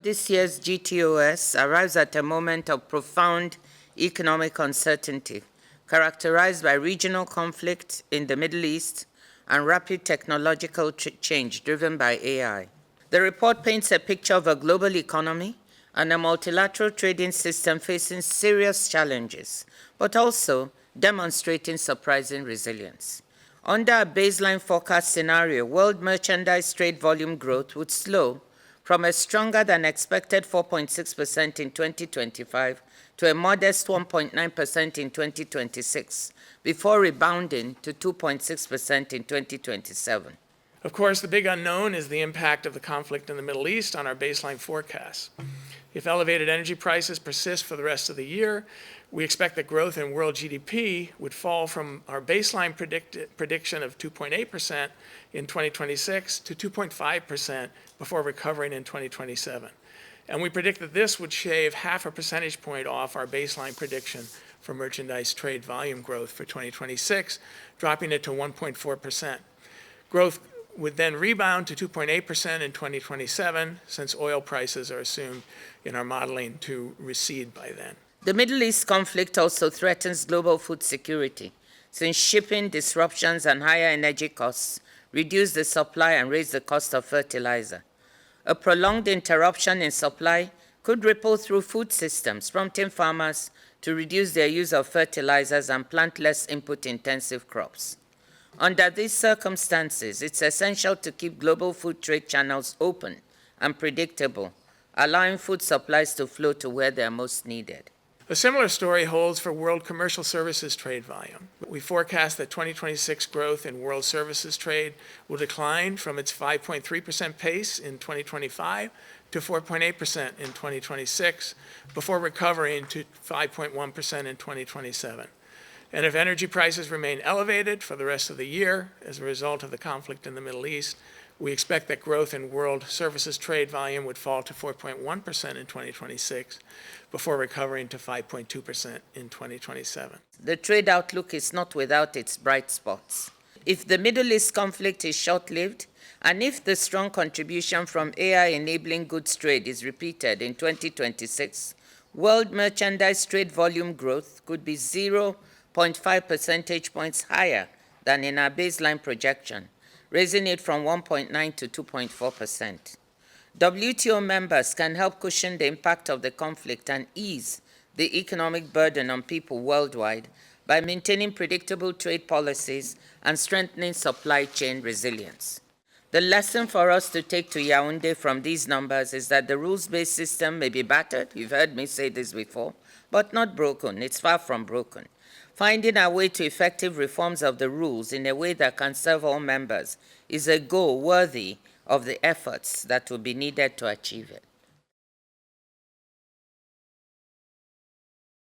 This year's GTOS arrives at a moment of profound economic uncertainty, characterized by regional conflict in the Middle East and rapid technological change driven by AI. The report paints a picture of a global economy and a multilateral trading system facing serious challenges, but also demonstrating surprising resilience. Under a baseline forecast scenario, world merchandise trade volume growth would slow from a stronger than expected 4.6% in 2025 to a modest 1.9% in 2026, before rebounding to 2.6% in 2027. Of course, the big unknown is the impact of the conflict in the Middle East on our baseline forecasts. If elevated energy prices persist for the rest of the year, we expect that growth in world GDP would fall from our baseline prediction of 2.8% in 2026 to 2.5% before recovering in 2027. And we predict that this would shave half a percentage point off our baseline prediction for merchandise trade volume growth for 2026, dropping it to 1.4%. Growth would then rebound to 2.8% in 2027, since oil prices are assumed in our modeling to recede by then. The Middle East conflict also threatens global food security, since shipping disruptions and higher energy costs reduce the supply and raise the cost of fertilizer. A prolonged interruption in supply could ripple through food systems, prompting farmers to reduce their use of fertilizers and plant less input-intensive crops. Under these circumstances, it's essential to keep global food trade channels open and predictable, allowing food supplies to flow to where they are most needed. A similar story holds for world commercial services trade volume. We forecast that 2026 growth in world services trade will decline from its 5.3% pace in 2025 to 4.8% in 2026, before recovering to 5.1% in 2027. And if energy prices remain elevated for the rest of the year as a result of the conflict in the Middle East, we expect that growth in world services trade volume would fall to 4.1% in 2026, before recovering to 5.2% in 2027. The trade outlook is not without its bright spots. If the Middle East conflict is short-lived, and if the strong contribution from AI-enabling goods trade is repeated in 2026, world merchandise trade volume growth could be 0.5 percentage points higher than in our baseline projection, raising it from 1.9 to 2.4%. WTO members can help cushion the impact of the conflict and ease the economic burden on people worldwide by maintaining predictable trade policies and strengthening supply chain resilience. The lesson for us to take to Yaoundé from these numbers is that the rules-based system may be battered, you've heard me say this before, but not broken. It's far from broken. Finding our way to effective reforms of the rules in a way that can serve all members is a goal worthy of the efforts that will be needed to achieve it.